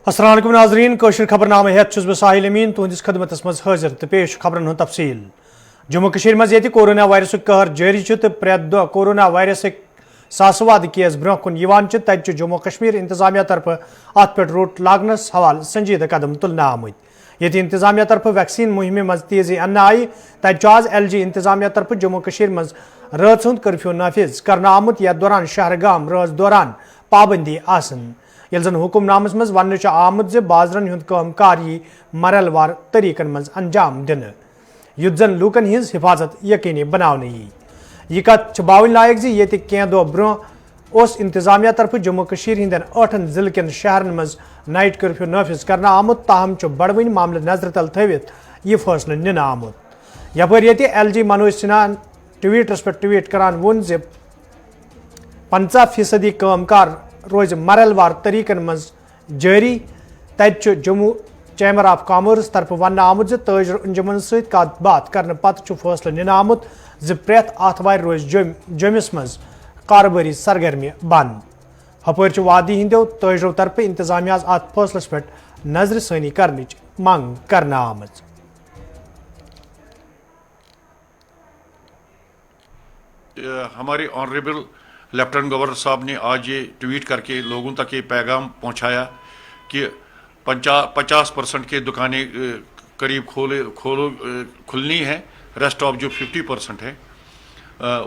अस्सलाम वालेकुम नाज़रीन कशर खबरनामे हेत छुस बह साहिल अमीन तुहंदिस खदमतस मज हाजिर तो पेश खबरन हुंद तफसील। जम्मू कश्मीर मज ये कोरोना वायरसुक कहर जारी तो प्रेत दह कोरोना वायरसक सासवाद केस ब्रोह कुन तत जम्मू कश्मीर इंतजामिया तरफ अत पे रोट लागनस हवाल संजीदा कदम तुलना आमुत। ये इंतजामिया तरफ वैक्सीन मुहिम मज तेजी अन्न आई तत आज LG इंतजामिया तरफ जम्मू कश्मीर मज रात हुंद कर्फ्यू नाफिज करना आमुत यथ दौरान शहरगाम रात दौरान पाबंदी आसन यल जन हुकुमनामस मज वन आमुत जे बाजरन हुंद कामकार यी मरलवार तरीकन मज अंजाम दिन युद्ध जन लूकन हिज हिफाजत यकीनी बनाने यह कत बावन लायक जी ये कैं दह ब्रोह उस इंतजामिया तरफ जम्मू कश्मीर हिंदन 8 जिले कन शहरन मज नाइट कर्फ्यू नाफिज करना आमुत ताहम बड़वन मामले नजर तल थवित यह फैसले निन आमुत। यपर ये LG मनोज सिन्हा ट्वीटस पे ट्वीट करान वोन जे 50% कामकार रोज मरलवार तरीकन मज जारी तत जम्मू चैम्बर ऑफ कॉमर्स तरफ वन आमुत ताजर अंजुमन सत कत बात करने पत फैसले निन आमुत जे प्रेत आतवार रोज जमिस मज कारोबारी सरगर्मी बंद। हपर वादी हिंदो ताजरों तरफ इंतजामिया अत फैसलस पे नजर सानी करने मांग करना आमज। हमारे ऑनरेबल लेफ्टिनेंट गवर्नर साहब ने आज ये ट्वीट करके लोगों तक ये पैगाम पहुंचाया कि 50% के दुकानें करीब खुलनी है, रेस्ट ऑफ जो 50% है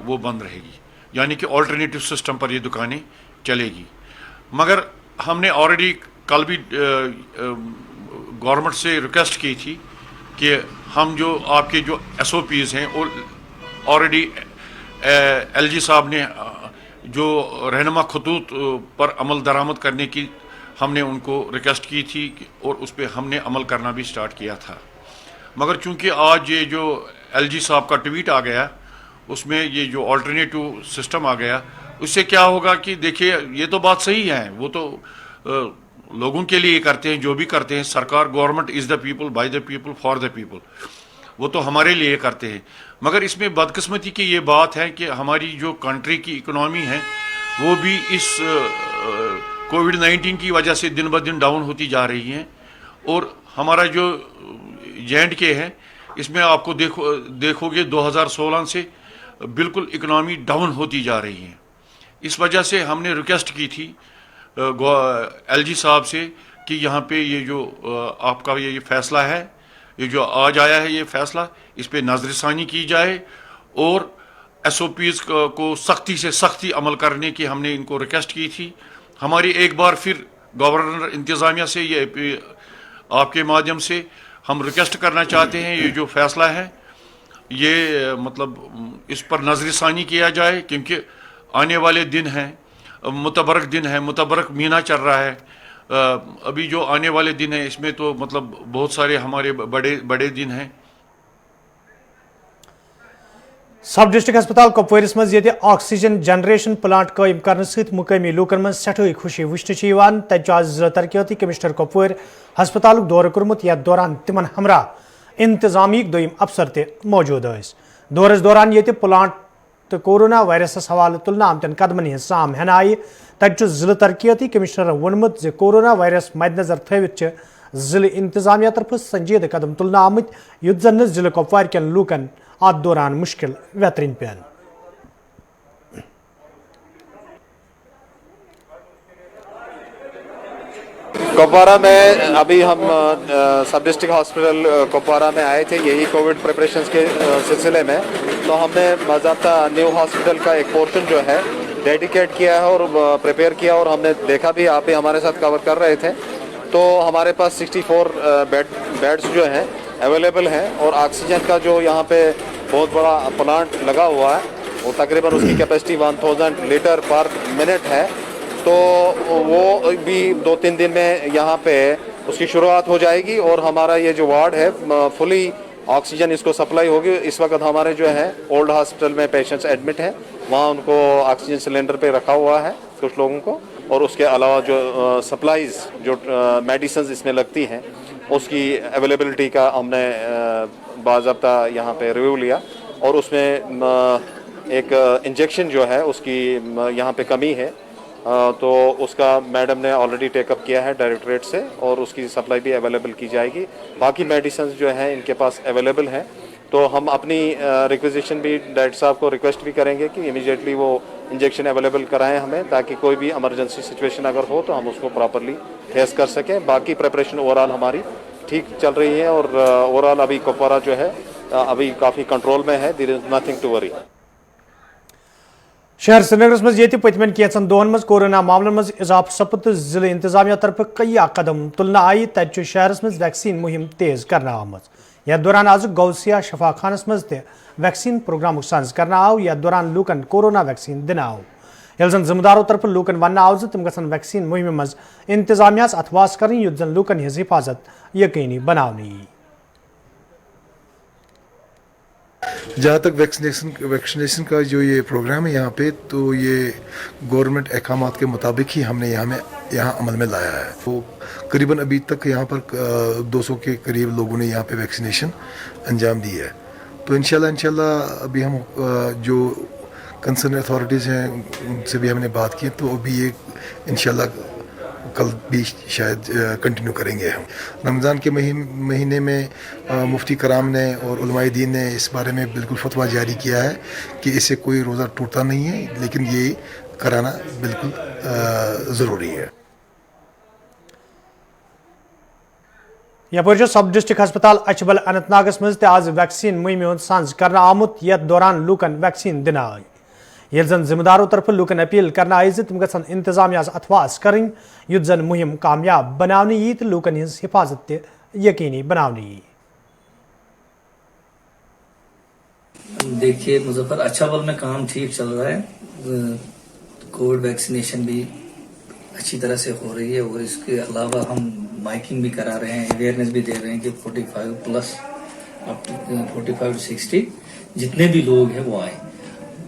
वो बंद रहेगी, यानी कि ऑल्टरनेटिव सिस्टम पर ये दुकानें चलेगी। मगर हमने ऑलरेडी कल भी गवर्नमेंट से रिक्वेस्ट की थी कि हम जो आपके जो SOPs हैं वो ऑलरेडी LG साहब ने जो रहनुमा खतूत पर अमल दरामद करने की हमने उनको रिक्वेस्ट की थी और उस पर हमने अमल करना भी स्टार्ट किया था। मगर चूंकि आज ये जो LG साहब का ट्वीट आ गया उसमें ये जो अल्टरनेटिव सिस्टम आ गया, उससे क्या होगा कि देखिए ये तो बात सही है, वो तो लोगों के लिए करते हैं, जो भी करते हैं सरकार, government is the people, by the people, for the people, वो तो हमारे लिए करते हैं। मगर इसमें बदकिस्मती की ये बात है कि हमारी जो कंट्री की इकोनॉमी है वो भी इस कोविड-19 की वजह से दिन ब दिन डाउन होती जा रही है। और हमारा जो J&K है इसमें आपको देखोगे 2016 से बिल्कुल इकोनॉमी डाउन होती जा रही है। इस वजह से हमने रिक्वेस्ट की थी LG साहब से कि यहाँ पे ये जो आपका ये फैसला है, ये जो आज आया है ये फैसला, इस पे नजरसानी की जाए और SOPs को सख्ती से सख्ती अमल करने की हमने इनको रिक्वेस्ट की थी। हमारी एक बार फिर गवर्नर इंतज़ामिया से ये आपके माध्यम से हम रिक्वेस्ट करना चाहते हैं, ये जो फैसला है ये मतलब इस पर नजरसानी किया जाए, क्योंकि आने वाले दिन हैं, मुतबरक दिन है, मुतबरक महीना चल रहा है। अभी जो आने वाले दिन है इसमें तो मतलब बहुत सारे हमारे बड़े दिन हैं। सब डिस्ट्रिक्ट अस्पताल कुपवारिस मज ये ऑक्सीजन जनरेशन प्लांट कायम करने सहित मुकामी लूकन मज सठोई खुशी वुचन तज आज जिला तरक्याती कमिश्नर कुपवार हस्पताल दौर कोर्मुत यथ दौरान तिमन हमरा इंतजामिक दोयम अफसर ते मौजूद दौरस दौरान ये प्लांट तो कोरोना वायरस हवाले तुलना आमतन कदमन हिंज साम हेन आई तत जिला तरक्याती कमिश्नर वोनमुत जे कोरोना वायरस मद्देनजर थवित जिले इंतजामिया तरफ संजीदा कदम तुलना आमुत युद्ध जन जिले कुपवार कन लूकन अत दौरान मुश्किल वेतरिन पेन। कुपवारा में अभी हम सब डिस्ट्रिक्ट हॉस्पिटल कुपवारा में आए थे यही कोविड प्रिपरेशंस के सिलसिले में। तो हमने बाज़ाब्ता न्यू हॉस्पिटल का एक पोर्शन जो है डेडिकेट किया है और प्रिपेयर किया, और हमने देखा भी, आप भी हमारे साथ कवर कर रहे थे। तो हमारे पास 64 बेड्स जो हैं अवेलेबल हैं, और ऑक्सीजन का जो यहाँ पे बहुत बड़ा प्लांट लगा हुआ है वो तकरीबन उसकी कैपेसिटी 1000 लीटर पर मिनट है। तो वो भी 2-3 दिन में यहाँ पे उसकी शुरुआत हो जाएगी, और हमारा ये जो वार्ड है फुली ऑक्सीजन इसको सप्लाई होगी। इस वक्त हमारे जो है ओल्ड हॉस्पिटल में पेशेंट्स एडमिट हैं, वहाँ उनको ऑक्सीजन सिलेंडर पे रखा हुआ है कुछ लोगों को, और उसके अलावा जो सप्लाईज जो मेडिसिन इसमें लगती हैं उसकी अवेलेबिलिटी का हमने बाज़ाब्ता यहाँ पे रिव्यू लिया, और उसमें एक इंजेक्शन जो है उसकी यहाँ पे कमी है, तो उसका मैडम ने ऑलरेडी टेकअप किया है डायरेक्टरेट से और उसकी सप्लाई भी अवेलेबल की जाएगी। बाकी मेडिसिन जो हैं इनके पास अवेलेबल हैं, तो हम अपनी रिक्वेजिशन भी डायरेक्टर साहब को रिक्वेस्ट भी करेंगे कि इमीडिएटली वो इंजेक्शन अवेलेबल कराएं हमें, ताकि कोई भी इमरजेंसी सिचुएशन अगर हो तो हम उसको प्रॉपरली फेस कर सकें। बाकी प्रिपरेशन ओवरऑल हमारी ठीक चल रही है और ओवरऑल अभी कुपवारा जो है अभी काफ़ी कंट्रोल में है, there is nothing to worry. शहर श्रीनगर मज पतमन कैचन दोहन मज कोरोना मामलों मज इजाफा सपद तो जिले इंतजामिया तरफ कई कदम तुलना आई, तत शहर मज वैक्सीन मुहिम तेज करना आमज। यथ दौरान आज गौसिया शफा खानस मज ते वैक्सीन प्रोग्राम साज करना आव। यथ दौरान लूकन कोरोना वैक्सीन दिन आव, यल जन जिम्मेदारों तरफ लूकन वन आव तम गसन वैक्सीन मुहिम मज इंतजामिया अथवास कर युद्ध जन लूकन हज हिफाजत यकीनी बनावनी। जहाँ तक वैक्सीनेशन का जो ये प्रोग्राम है यहाँ पे, तो ये गवर्नमेंट अहकामात के मुताबिक ही हमने यहाँ अमल में लाया है। तो करीबन अभी तक यहाँ पर 200 के करीब लोगों ने यहाँ पे वैक्सीनेशन अंजाम दी है। तो इंशाल्लाह अभी हम जो कंसर्न अथॉरिटीज़ हैं उनसे भी हमने बात की, तो अभी ये इंशाल्लाह कल भी शायद कंटिन्यू करेंगे हम। रमज़ान के महीने में मुफ्ती कराम ने और उलमाए दीन ने इस बारे में बिल्कुल फतवा जारी किया है कि इससे कोई रोज़ा टूटता नहीं है, लेकिन ये कराना बिल्कुल ज़रूरी है। यपर सब डिस्ट्रिक्ट अस्पताल अचबल अनंतनागस मज आज वैक्सीन मुहिम सांझ करना आमुत। यथ दौरान लूकन वैक्सीन दिन आई, ये जन जिम्मेदारों तरफ लूकन अपील करना आई तम गसन इंतजामिया अथवास करें युद्ध जन मुहिम कामयाब बनावनी यी तो लूकन हज हिफाजत यकीनी बनावनी। देखिए मुजफ्फर अछाबल में काम ठीक चल रहा है, कोविड वैक्सीनेशन भी अच्छी तरह से हो रही है और इसके अलावा हम माइकिंग भी करा रहे हैं, अवेयरनेस भी दे रहे हैं कि 45 प्लस अप टू 45 to 60 जितने भी लोग हैं वो आए।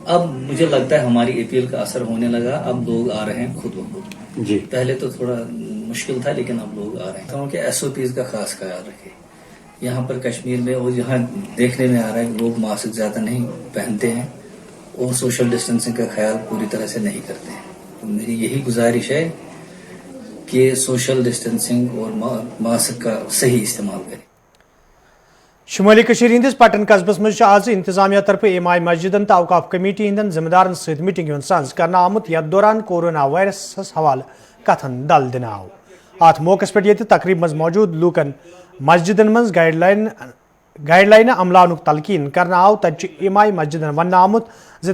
अब मुझे लगता है हमारी अपील का असर होने लगा, अब लोग आ रहे हैं खुद ब खुद जी। पहले तो थोड़ा मुश्किल था लेकिन अब लोग आ रहे हैं। क्योंकि SOPs का खास ख्याल रखें। यहाँ पर कश्मीर में और यहाँ देखने में आ रहा है कि लोग मास्क ज्यादा नहीं पहनते हैं और सोशल डिस्टेंसिंग का ख्याल पूरी तरह से नहीं करते हैं। तो मेरी यही गुजारिश है कि सोशल डिस्टेंसिंग और मास्क का सही इस्तेमाल करें। शुमाली कशीर हिंदिस पटन कस्बस मज आज इंतजामिया तरफ इमाम मस्जिदन तो औकाफ कमेटी हंदन जिम्मेदारन सहित मीटिंग सांझ करना आमुत। यथ दौरान कोरोना वायरस हवाले कथन दल दिन आव। अत मौके पे तकरीब मज मौजूद लूकन मस्जिदन मज गाइडलाइन अमलान तलकीन करना आव। तत इमाम मस्जिदन वन आमुत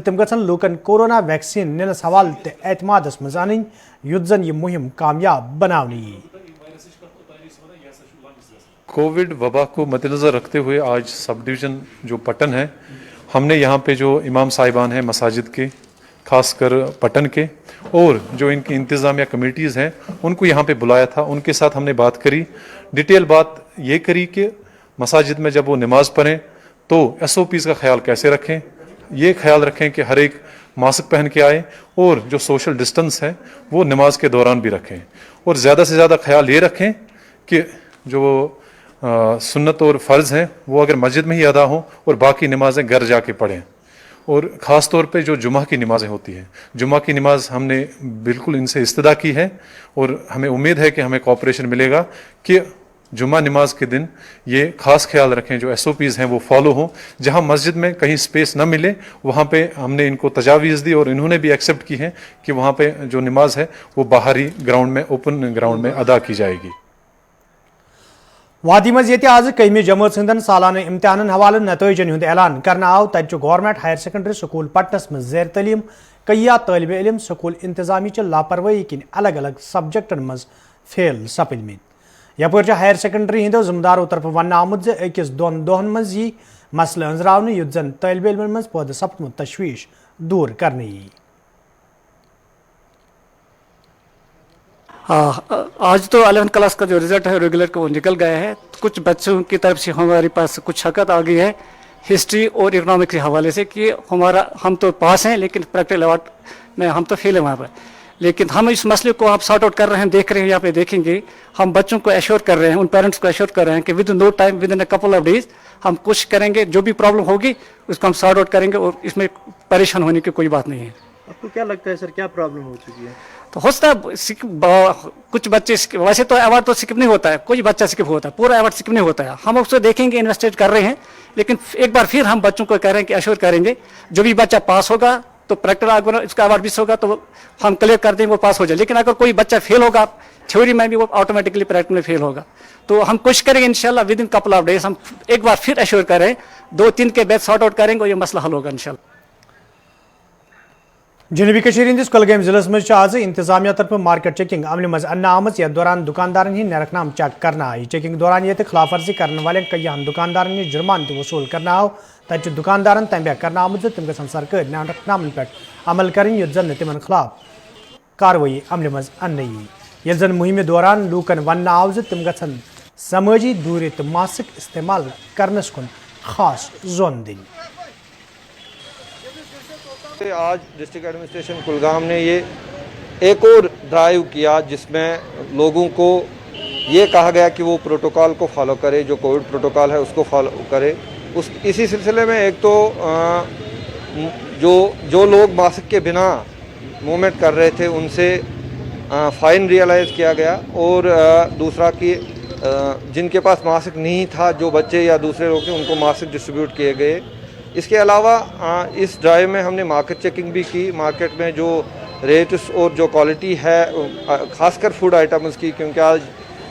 तम गन लूकन कोरोना वैक्सीन निनस हवाले ते एतमादस मज अन युद्ध जन यह मुहिम कामयाब बनावनी। कोविड वबा को मद्देनज़र रखते हुए आज सब डिवीज़न जो पटन है, हमने यहाँ पे जो इमाम साहिबान हैं मसाजिद के, खासकर पटन के, और जो इनकी इंतज़ामिया कमेटीज़ हैं उनको यहाँ पे बुलाया था। उनके साथ हमने बात करी, डिटेल बात ये करी कि मसाजिद में जब वो नमाज़ पढ़ें तो SOPs का ख्याल कैसे रखें। ये ख्याल रखें कि हर एक मास्क पहन के आए और जो सोशल डिस्टेंस है वो नमाज के दौरान भी रखें, और ज़्यादा से ज़्यादा ख्याल ये रखें कि जो सुन्नत और फ़र्ज़ हैं वो अगर मस्जिद में ही अदा हों और बाकी नमाज़ें घर जाके पढ़ें। और ख़ास तौर पे जो जुमा की नमाज़ें होती हैं, जुमा की नमाज़ हमने बिल्कुल इनसे इस्तदा की है और हमें उम्मीद है कि हमें कोऑपरेशन मिलेगा कि जुमा नमाज के दिन ये ख़ास ख्याल रखें, जो SOPs हैं वो फॉलो हों। जहाँ मस्जिद में कहीं स्पेस न मिले वहाँ पे हमने इनको तजावीज़ दी और इन्होंने भी एक्सेप्ट की है कि वहाँ पे जो नमाज है वो बाहरी ग्राउंड में, ओपन ग्राउंड में अदा की जाएगी। वादी मज ये आज कईमी जमात हंदन सालाना इम्तिहान हवाले नतीजन हंद ऐलान करना आव। तत गवर्नमेंट हायर सेकेंडरी स्कूल पटनस में ज़ेर तलीम कई तालिब इल्म स्कूल इंतजामी लापरवाही किन अलग अलग सब्जेक्टन मज फेल सपदमित। यपर हायर सेकेंडरी हिंदो जिम्मेदारों तरफ वन आमुत अकिस दोन दोहन मज यी मसले अंजरावन युद्ध जन तालिब इल्मन मज पौध सपदमुत तशवीश दूर करने। आज तो 11th क्लास का जो रिजल्ट है रेगुलर का वो निकल गया है। कुछ बच्चों की तरफ से हमारे पास कुछ शकत आ गई है हिस्ट्री और इकोनॉमिक्स के हवाले से कि हम तो पास हैं लेकिन प्रैक्टिकल अवार्ड में हम तो फेल हैं वहाँ पर। लेकिन हम इस मसले को आप सॉर्ट आउट कर रहे हैं, देख रहे हैं, यहाँ पे देखेंगे। हम बच्चों को एश्योर कर रहे हैं, उन पेरेंट्स को एश्योर कर रहे हैं कि within no time, within a couple of days हम कोशिश करेंगे, जो भी प्रॉब्लम होगी उसको हम सॉर्ट आउट करेंगे और इसमें परेशान होने की कोई बात नहीं है। आपको क्या लगता है सर, क्या प्रॉब्लम हो चुकी है? तो होता है कुछ बच्चे वैसे तो अवार्ड तो स्किप नहीं होता है, कोई बच्चा स्किप होता है, पूरा अवार्ड स्किप नहीं होता है। हम उसको देखेंगे, इन्वेस्टिगेट कर रहे हैं, लेकिन एक बार फिर हम बच्चों को कह रहे हैं कि अश्योर करेंगे जो भी बच्चा पास होगा तो प्रैक्टिकल इसका अवार्ड भी होगा तो हम क्लियर कर देंगे वो पास हो जाए। लेकिन अगर कोई बच्चा फेल होगा थ्योरी में भी, वो ऑटोमेटिकली प्रैक्टिकल में फेल होगा। तो हम कोशिश करेंगे इंशाल्लाह with in couple of days हम एक बार फिर अश्योर करें, 2-3 के बैच सॉर्ट आउट करेंगे और ये मसला हल होगा इंशाल्लाह। जनूबी कश्मीर हंदिस कुलगाम जिलस मज आज इंतजामिया तरफ मार्केट चेकिंग अमल मज अन्ना आमज यथ दौरान दुकानदारन हिंद नरखनाम चेक करना आई। चेकिंग दौरान ये खिलाफ वर्जी करने वाले कईयान दुकानदारन निश जुर्मान त वसूल करना आव। तत दुकानदारन तंबे करना आमद तम गसन सरकारी नरखनामन पे अमल करें युत जन तिमन खिलाफ कार्रवाई अमल मज अन्नी। ये जन मुहिम दौरान लूकन वन आव तम गसन समाजी दूरी तो मास्क इस्तेमाल करनस कुन खास जोन दिन। आज डिस्ट्रिक्ट एडमिनिस्ट्रेशन कुलगाम ने ये एक और ड्राइव किया जिसमें लोगों को ये कहा गया कि वो प्रोटोकॉल को फॉलो करे, जो कोविड प्रोटोकॉल है उसको फॉलो करे। इसी सिलसिले में एक तो जो लोग मास्क के बिना मूवमेंट कर रहे थे उनसे फ़ाइन रियलाइज़ किया गया, और दूसरा कि जिनके पास मास्क नहीं था, जो बच्चे या दूसरे लोग थे, उनको मास्क डिस्ट्रीब्यूट किए गए। इसके अलावा इस ड्राइव में हमने मार्केट चेकिंग भी की, मार्केट में जो रेट्स और जो क्वालिटी है खासकर फूड आइटम्स की, क्योंकि आज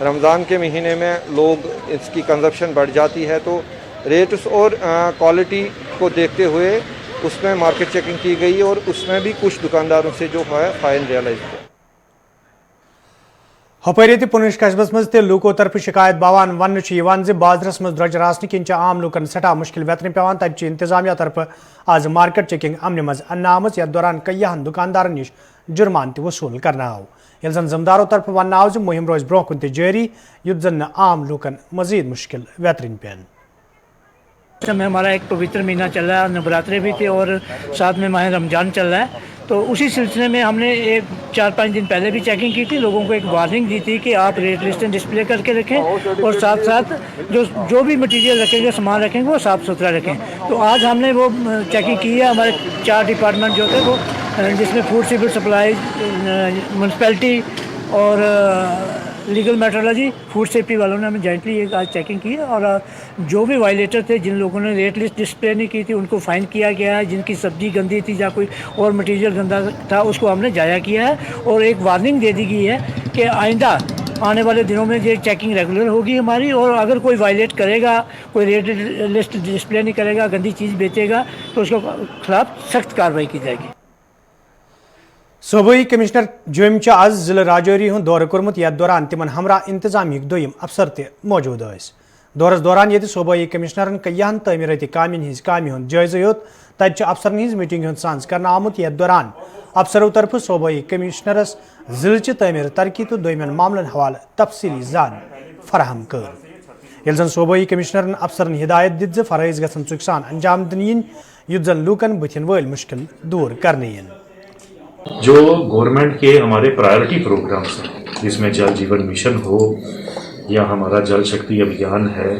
रमज़ान के महीने में लोग इसकी कंजप्शन बढ़ जाती है, तो रेट्स और क्वालिटी को देखते हुए उसमें मार्केट चेकिंग की गई और उसमें भी कुछ दुकानदारों से जो है फ़ाइन रियलाइज़ किया। हपरी पुनश कस्बस मज लूको तरफ शिकायत बावान वन बाजरस मज द्रज रासन किन आम लूकन सठा मुश्किल वेतन पेवान। तब इंतजामिया तरफ आज मार्केट चेकिंग अमल मज अन्ना आमज। यथ दौरान कईयान दुकानदारन निश जुर्मान त वसूल करना आव। ये जन जमदारों तरफ वन आव मुहिम रोज ब्रोह कुन जारी युत जन आम लूकन मजीद मुश्किल वेतन पेन। इस समय हमारा एक पवित्र महीना चल रहा है, नवरात्रे भी थे और साथ में माह रमज़ान चल रहा है, तो उसी सिलसिले में हमने 4-5 दिन पहले भी चेकिंग की थी। लोगों को एक वार्निंग दी थी कि आप रेट लिस्टें डिस्प्ले करके रखें और साथ साथ जो भी मटेरियल रखेंगे, सामान रखेंगे, वो साफ़ सुथरा रखें। तो आज हमने वो चेकिंग की है। हमारे 4 डिपार्टमेंट जो थे वो, जिसमें फूड सिविल सप्लाई, म्यूनसिपैलिटी और लीगल मेट्रोलॉजी, फूड सेफ्टी वालों ने हमें जॉइंटली एक आज चेकिंग की है, और जो भी वायलेटर थे, जिन लोगों ने रेट लिस्ट डिस्प्ले नहीं की थी, उनको फ़ाइन किया गया है। जिनकी सब्ज़ी गंदी थी या कोई और मटेरियल गंदा था, उसको हमने जाया किया है, और एक वार्निंग दे दी गई है कि आइंदा आने वाले दिनों में ये चेकिंग रेगुलर होगी हमारी, और अगर कोई वायलेट करेगा, कोई रेट लिस्ट डिस्प्ले नहीं करेगा, गंदी चीज़ बेचेगा, तो उसके खिलाफ सख्त कार्रवाई की जाएगी। सूबाई कमिश्नर जुम आज जिले राजौरी हूं दौर कोर्मुत। यथ दौरान तिमन हमरा इंतजामी दोयम अफसर त मौजूद यस। दौरस दौरान ये सूबाई कमिश्नरन कईयान तमीरती कामन हज कामि हुंद जायजा योत। तत अफसरन हज मीटिंग हुंद सांस करना आमुत। यथ दौरान अफसरों तरफ सूबाई कमिश्नरस जिले तमीर तरक्की तो दोयमन मामलन हवाले तफसीली जान फराहम कर। यह जन सूबाई कमिश्नरन अफसरन हिदायत दित फरज गसन चुकसान अंजाम दिन युत जन लूकन बुथिन वल मुश्किल दूर करने। जो गवर्नमेंट के हमारे प्रायोरिटी प्रोग्राम्स हैं, जिसमें जल जीवन मिशन हो या हमारा जल शक्ति अभियान है,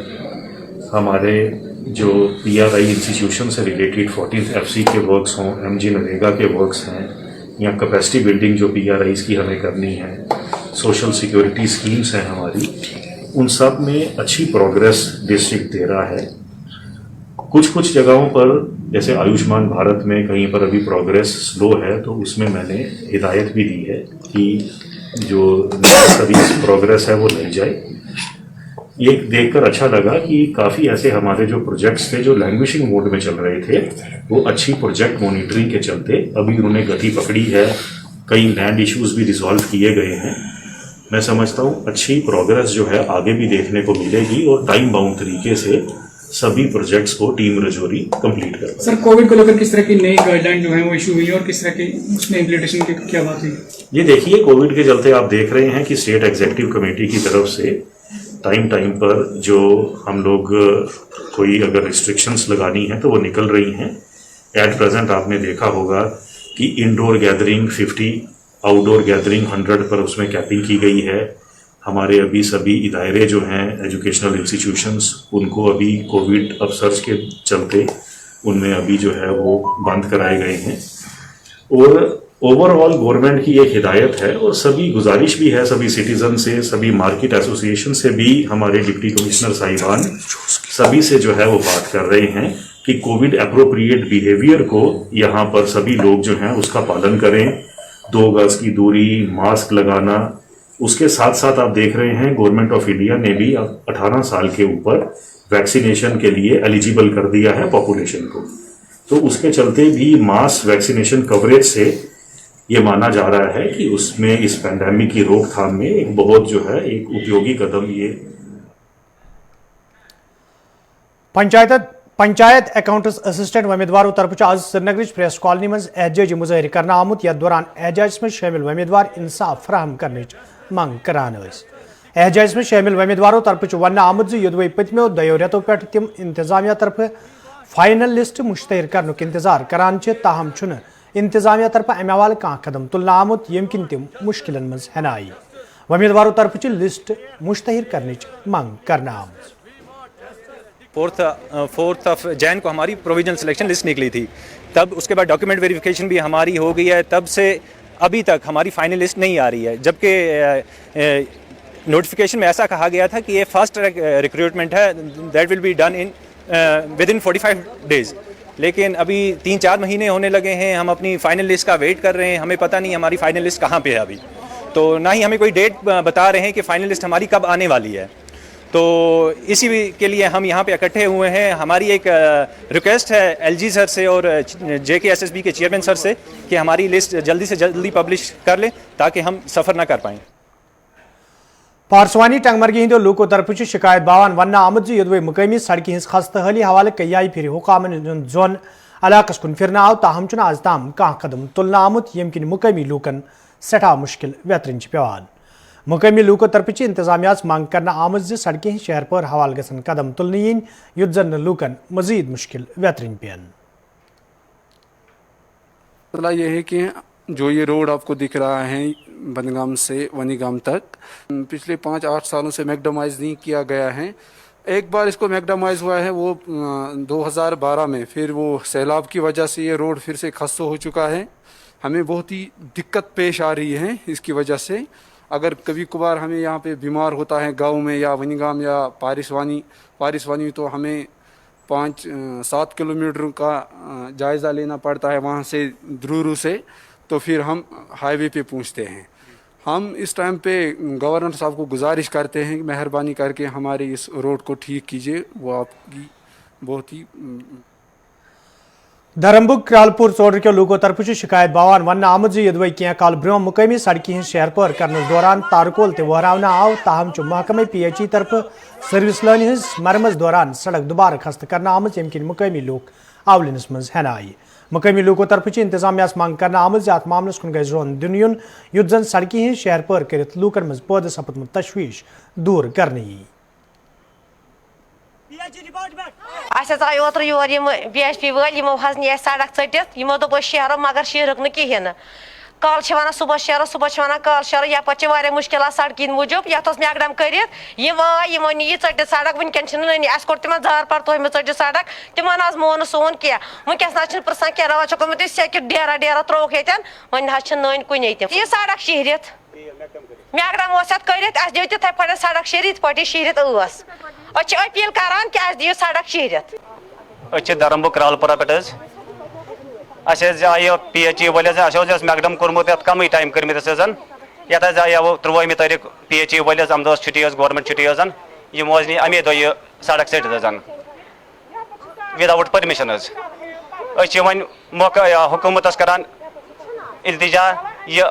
हमारे जो PRI इंस्टीट्यूशन से रिलेटेड 14th FC के वर्क्स हों, MG नरेगा के वर्क्स हैं, या कैपेसिटी बिल्डिंग जो PRIs की हमें करनी है, सोशल सिक्योरिटी स्कीम्स हैं हमारी, उन सब में अच्छी प्रोग्रेस डिस्ट्रिक्ट दे रहा है। कुछ जगहों पर जैसे आयुष्मान भारत में कहीं पर अभी प्रोग्रेस स्लो है, तो उसमें मैंने हिदायत भी दी है कि जो सभी प्रोग्रेस है वो नहीं जाए। ये देखकर अच्छा लगा कि काफ़ी ऐसे हमारे जो प्रोजेक्ट्स थे जो लैंग्वेजिंग मोड में चल रहे थे, वो अच्छी प्रोजेक्ट मॉनिटरिंग के चलते अभी उन्होंने गति पकड़ी है। कई लैंड इश्यूज भी रिजॉल्व किए गए हैं। मैं समझता हूँ अच्छी प्रोग्रेस जो है आगे भी देखने को मिलेगी, और टाइम बाउंड तरीके से सभी प्रोजेक्ट्स को टीम रजौरी कंप्लीट कर। सर, कोविड को लेकर किस तरह की नई गाइडलाइन जो है वो इशू हुई है और किस तरह की उसमें इम्प्लीमेंटेशन की क्या बात हुई? ये देखिए, कोविड के चलते आप देख रहे हैं कि स्टेट एग्जीक्यूटिव कमेटी की तरफ से टाइम पर जो हम लोग कोई अगर रिस्ट्रिक्शंस लगानी है तो वो निकल रही हैं। एट प्रेजेंट आपने देखा होगा कि इंडोर गैदरिंग 50, आउटडोर गैदरिंग 100 पर उसमें कैपिंग की गई है। हमारे अभी सभी इदारे जो हैं एजुकेशनल इंस्टीट्यूशंस, उनको अभी कोविड अपसर्ज के चलते उनमें अभी जो है वो बंद कराए गए हैं। और ओवरऑल गवर्नमेंट की एक हिदायत है और सभी गुजारिश भी है सभी सिटीजन से, सभी मार्केट एसोसिएशन से भी, हमारे डिप्टी कमिश्नर साहिबान सभी से जो है वो बात कर रहे हैं कि कोविड अप्रोप्रिएट बिहेवियर को यहाँ पर सभी लोग जो हैं उसका पालन करें, 2 गज की दूरी, मास्क लगाना। उसके साथ साथ आप देख रहे हैं गवर्नमेंट ऑफ इंडिया ने भी 18 साल के ऊपर वैक्सीनेशन के लिए एलिजिबल कर दिया है पॉपुलेशन को, तो उसके चलते भी मास वैक्सीनेशन कवरेज से ये माना जा रहा है कि उसमें इस पैंडेमिक की रोकथाम में एक बहुत जो है एक उपयोगी कदम ये पंचायत अकाउंट्स असिस्टेंट उम्मीदवारों तरफ आज श्रीनगर प्रेस कॉलोनी में एहजाजी मुजाहर कर आमुत यथ दौरान एहजाज में शामिल उम्मीदवार इंसाफ फराहम करने मंग करान। एहजाज में शामिल उम्मीदवारों तरफ वन आमुत योदवे पतमो 2 रेतों पे तम इंतजामिया तरफ फाइनल लिस्ट मुश्तहर करने इंतजार करान, ताहम इंतजामिया तरफ अमे हवाले कह कदम तुलना आमुत यम किन तम मुश्किलन मज हन आई। उम्मीदवारों तरफ लिस्ट मुश्तहर करने मंग करना आमुत। 4th ऑफ जैन को हमारी प्रोविजनल सिलेक्शन लिस्ट निकली थी, तब उसके बाद डॉक्यूमेंट वेरिफिकेशन भी हमारी हो गई है, तब से अभी तक हमारी फाइनल लिस्ट नहीं आ रही है, जबकि नोटिफिकेशन में ऐसा कहा गया था कि ये फास्ट रिक्रूटमेंट है, that will be done in with in 45 days, लेकिन अभी 3-4 महीने होने लगे हैं, हम अपनी फाइनल लिस्ट का वेट कर रहे हैं, हमें पता नहीं हमारी फाइनल लिस्ट कहाँ पे है अभी, तो ना ही हमें कोई डेट बता रहे हैं कि फाइनल लिस्ट हमारी कब आने वाली है। तो इसी के लिए हम यहाँ पे इकट्ठे हुए हैं। हमारी एक रिक्वेस्ट है एलजी सर से और JKSSB के चेयरमैन सर से कि हमारी लिस्ट जल्दी से जल्दी पब्लिश कर लें ताकि हम सफ़र ना कर पाएँ। पारसवानी टंगमर्गी हिंदो लोको तरफ शिकायत बावान वन आमुत योदवे मुकामी सड़क हज खस्त हाली हवाले कई फिर हुकामन जोन इलाकस कुन फिर आव, ताहम आज ताम कह कदम तुलना आमुत यम किन मुकामी लूकन सठा मुश्किल वेतरन पेवान। मुकामी लूको तरफ इंतजामिया मांग करना आमुत सड़कें शहर पर हवाल गसन कदम तुलने इन युद्ध जन लूकन मजीद मुश्किल वेतरन पेन। मसला ये है कि जो ये रोड आपको दिख रहा है बनगाम से वनीगाम तक, पिछले 5-8 सालों से मैकडमाइज नहीं किया गया है। एक बार इसको मैकडमाइज हुआ है वो 2012 में, फिर वो सैलाब की वजह से ये रोड फिर से खस्ता हो चुका है। हमें बहुत ही दिक्कत पेश आ रही है इसकी वजह से। अगर कभी कभार हमें यहाँ पे बीमार होता है गांव में या वनीगाम या पारिसवानी तो हमें 5-7 किलोमीटर का जायज़ा लेना पड़ता है वहाँ से द्रूरू से, तो फिर हम हाईवे पे पहुँचते हैं। हम इस टाइम पे गवर्नर साहब को गुजारिश करते हैं कि मेहरबानी करके हमारे इस रोड को ठीक कीजिए, वो आपकी बहुत ही। धर्मबुग क्रालपुर चौधरी के लोगों तरफ शिकायत बावान वन आमुत योदवे क्या काल ब्रोह मुकामी सड़क शहर पर करने दौरान तारकोल तहराना आव, ताहम महकमे PHE तरफ सर्विस लाइन हज मरमत दौरान सड़क दोबारा खस्त करना आमुत यम किन मुकामी लोग आवलनस मज हन आई। मुकामी लोगों तरफ इंतजामिया मांग करना आमुत अत मामलस कुन गज रोन दिन युन युद्ध जन सड़कें शहर पर कर लूकन मज पैदा सपदमुत तशवीश दूर करने। आय ओतर योर BHP वल यमो हज नी सड़क टित यमो दोप शहर मगर शहरक न कहें कल वन सुबह शहर सुबह वन कल शहर यप मुश्किल सड़क मूजूब ये मैकडम कर यमो नी टित सड़क वनकन अस कोर तिम जार पर तुम टित सड़क तिम मोन सोन क्या वनकस ना पृसान क्या रवा चुकमुत सेक डेरा डेरा त्रोक ये वन नी कुन यह सड़क शहरित मैकडम कर दिव तिथे पे सड़क शहरित पे शहरित अपील करान कि दिव सड़क शहरित। धर्मबुग क्रालपुरा पे आय PHE वल मैकडम कोर्मुत कम टाइम कर्मित ये आयो 23 तारीख PHE वल अम छुट्टी गवर्नमेंट छुट्टी यमो अमे दह सड़क सटित विदाउट परमिशन वन हुकूमत करान इल्तिजा ये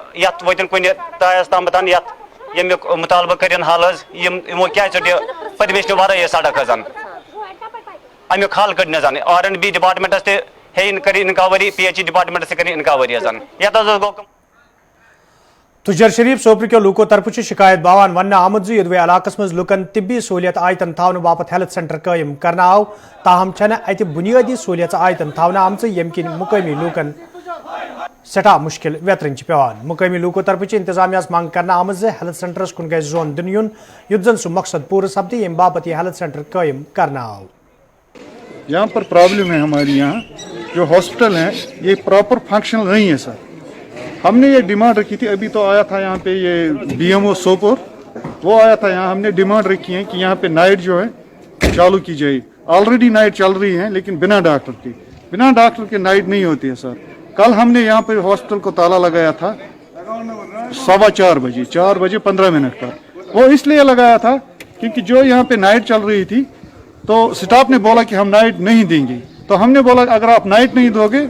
वतन कुन तायस तम यमुक मुतालबा कर हल यमो क्या परमिशन वर सड़क अमुक हल कड़न R&B डिपार्टमेंटस कर इनकावरी PHE डिपार्टमेंट से कर इनकावरी तुजर शरीफ सोपर के लूको तरफ शिकायत बावान वन आमुत योदवे इलाकस मज लुकन तिब्बी सहूलियत आयतन थावन बापत हेल्थ सेंटर कायम करना आव, ताहम अत बुनियादी सहूलियत आयतन थावन आम यम किन मुकामी लूकन सठा मुश्किल वेतरन पेवान। मुकामी लूको तरफ इंतजामिया मांग करना आमत हेल्थ सेंटरस कुन गज जोन दिन युन युद्ध जन सह मकसद पूरा सपदे यम बापत यह हेल्थ सेंटर कायम करना आव। यहाँ पर प्रॉब्लम है हमारी यहाँ जो हॉस्पिटल है ये प्रॉपर फंक्शनल नहीं है सर। हमने ये डिमांड रखी थी। अभी तो आया था यहाँ पे ये BMO सोपोर, वो आया था यहाँ। हमने डिमांड रखी है कि यहाँ पे नाइट जो है चालू की जाए। ऑलरेडी नाइट चल रही है लेकिन बिना डॉक्टर के नाइट नहीं होती है सर। कल हमने यहाँ पे हॉस्पिटल को ताला लगाया था 4:15 बजे, 4:15 पर। वो इसलिए लगाया था क्योंकि जो यहाँ पे नाइट चल रही थी तो स्टाफ ने बोला कि हम नाइट नहीं देंगे। तो हमने बोला अगर आप नाइट नहीं दोगे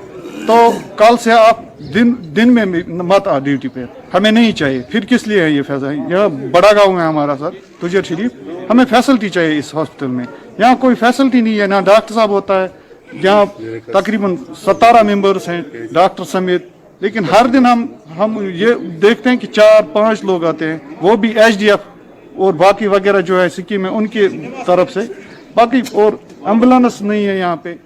तो कल से आप दिन में मत आ ड्यूटी पे, हमें नहीं चाहिए। फिर किस लिए है ये फैसला? यह बड़ा गांव है हमारा सर, तुझे शरीफ, हमें फैसिलिटी चाहिए इस हॉस्पिटल में। यहाँ कोई फैसिलिटी नहीं है, ना डॉक्टर साहब होता है। यहाँ तकरीबन 17 मेंबर्स हैं डॉक्टर समेत, लेकिन हर दिन हम ये देखते हैं कि 4-5 लोग आते हैं, वो भी HDF और बाकी वगैरह जो है स्कीम है उनकी तरफ से। बाकी और एम्बुलेंस नहीं है यहाँ पे,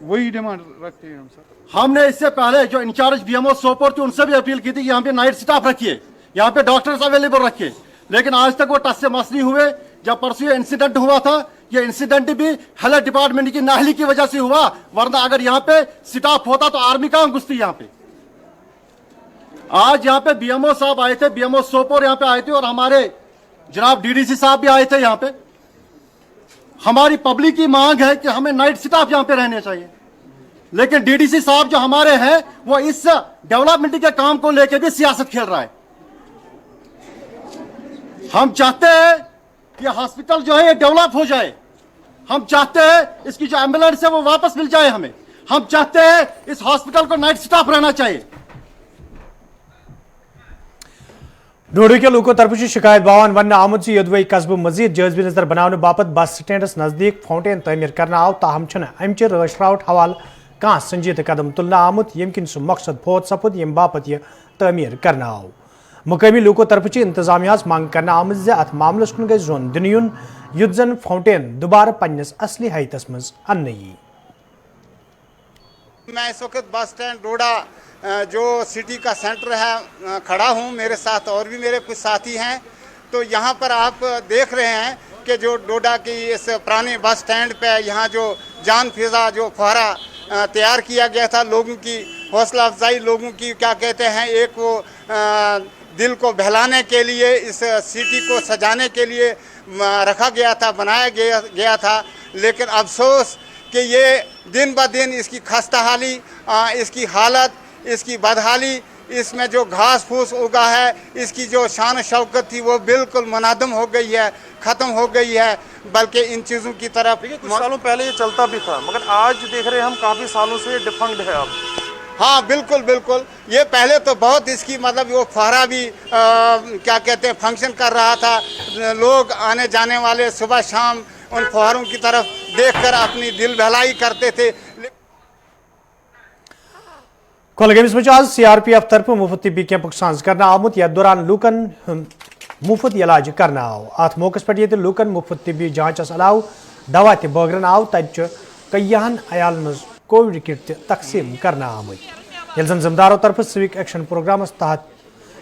वही डिमांड रखते हैं हम सर। हमने इससे पहले जो इंचार्ज BMO सोपोर थी उनसे भी अपील की थी कि यहाँ पे नाइट स्टाफ रखिए, यहाँ पे डॉक्टर्स अवेलेबल रखिए, लेकिन आज तक वो टस से मस नहीं हुए। जब परसों ये इंसिडेंट हुआ था, ये इंसिडेंट भी हेल्थ डिपार्टमेंट की नाहली की वजह से हुआ, वरना अगर यहाँ पे स्टाफ होता तो आर्मी कहाँ घुसती यहाँ पे। आज यहाँ पे BMO साहब आए थे, BMO सोपोर यहाँ पे आए थे, और हमारे जनाब DDC साहब भी आए थे यहाँ पे। हमारी पब्लिक की मांग है कि हमें नाइट स्टाफ यहाँ पे रहने चाहिए, लेकिन DDC साहब जो हमारे हैं वो इस डेवलपमेंट के काम को लेकर भी सियासत खेल रहा है। हम चाहते हैं कि हॉस्पिटल जो है ये डेवलप हो जाए, हम चाहते हैं इसकी जो एम्बुलेंस है वो वापस मिल जाए हमें, हम चाहते हैं इस हॉस्पिटल को नाइट स्टाफ रहना चाहिए। डोडो के लोगों तरफ शिकायत बावन वन आमुद योदवई कस्बह मजीद जायजबी नजर बनाने बापत बस स्टैंडस नजदीक फाउंटेन तमीर करना आव, ताहम अमच रश रावट हवाल कह संजीद कदम तुलना आमुत यम किन सह मकसद फोत सपुद यम बापत यह तमीर करना आव। मुकामी लोगों तरफ इंतजामिया मांग करना आम अत मामलस कुन गई जोन दिन युन युत जन फाउंटेन दोबारा पन्नस असली हैतस मज अन्न यी। मैं इस वक्त बस स्टैंड डोडा जो सिटी का सेंटर है खड़ा हूँ, मेरे साथ और भी मेरे कुछ साथी हैं। तो यहाँ पर आप देख रहे हैं कि जो डोडा की इस पुराने बस स्टैंड पे यहाँ जो जान फिजा जो फुहारा तैयार किया गया था, लोगों की हौसला अफजाई, लोगों की क्या कहते हैं, एक वो दिल को बहलाने के लिए, इस सिटी को सजाने के लिए रखा गया था, बनाया गया था। लेकिन अफसोस कि ये दिन ब दिन इसकी खस्ताहाली, इसकी हालत, इसकी बदहाली, इसमें जो घास फूस उगा है, इसकी जो शान शौकत थी वो बिल्कुल मुनादम हो गई है, ख़त्म हो गई है। बल्कि इन चीज़ों की तरफ कुछ सालों पहले ये चलता भी था, मगर आज देख रहे हैं हम काफ़ी सालों से डिफंक्ड है अब। हाँ बिल्कुल बिल्कुल, ये पहले तो बहुत इसकी मतलब वो फुहारा भी क्या कहते हैं फंक्शन कर रहा था। लोग आने जाने वाले सुबह शाम उन फुहारों की तरफ देखकर अपनी दिल बहलाई करते थे। कोलगेमस में आज CRPF तरफ मुफ्त तिब्बी कैंप सांस करना आमुत या दौरान लूकन मुफ्त इलाज करना आव। अत मौके पर ये लूकन मुफ्त तिब्बी जांचस अलाव दवा त बगरन आव, तत कईहन अयाल मज कोविड किट तकसीम करना आमुत। यल जिम्मेदारों तरफ सिविक एक्शन प्रोग्रामस तहत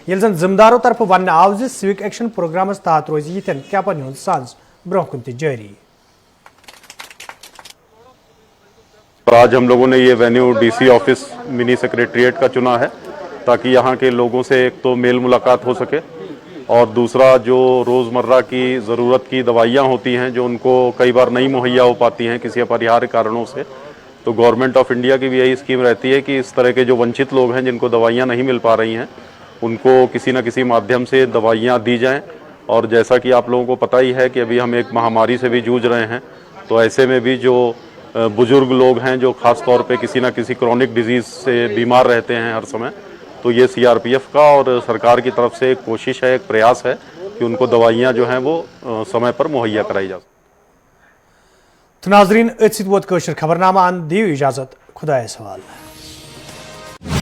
जिम्मेदारों तरफ वन आव सिविक एक्शन प्रोग्रामस तहत रोज यिथन कैंपन हुंद सांस ब्रोह कुन जारी। आज हम लोगों ने ये venue DC office mini secretariat का चुना है ताकि यहाँ के लोगों से एक तो मेल मुलाकात हो सके, और दूसरा जो रोज़मर्रा की ज़रूरत की दवाइयाँ होती हैं जो उनको कई बार नहीं मुहैया हो पाती हैं किसी अपरिहार्य कारणों से, तो गवर्नमेंट ऑफ इंडिया की भी यही स्कीम रहती है कि इस तरह के जो वंचित लोग हैं जिनको दवाइयाँ नहीं मिल पा रही हैं उनको किसी न किसी माध्यम से दवाइयाँ दी जाएँ। और जैसा कि आप लोगों को पता ही है कि अभी हम एक महामारी से भी जूझ रहे हैं, तो ऐसे में भी जो बुजुर्ग लोग हैं जो ख़ास तौर पे किसी न किसी क्रॉनिक डिजीज़ से बीमार रहते हैं हर समय, तो ये CRPF का और सरकार की तरफ से एक कोशिश है, एक प्रयास है कि उनको दवाइयाँ जो हैं वो समय पर मुहैया कराई जा सकें। तो नाज़रीन, खबरनामा दियो इजाज़त, खुदा सवाल।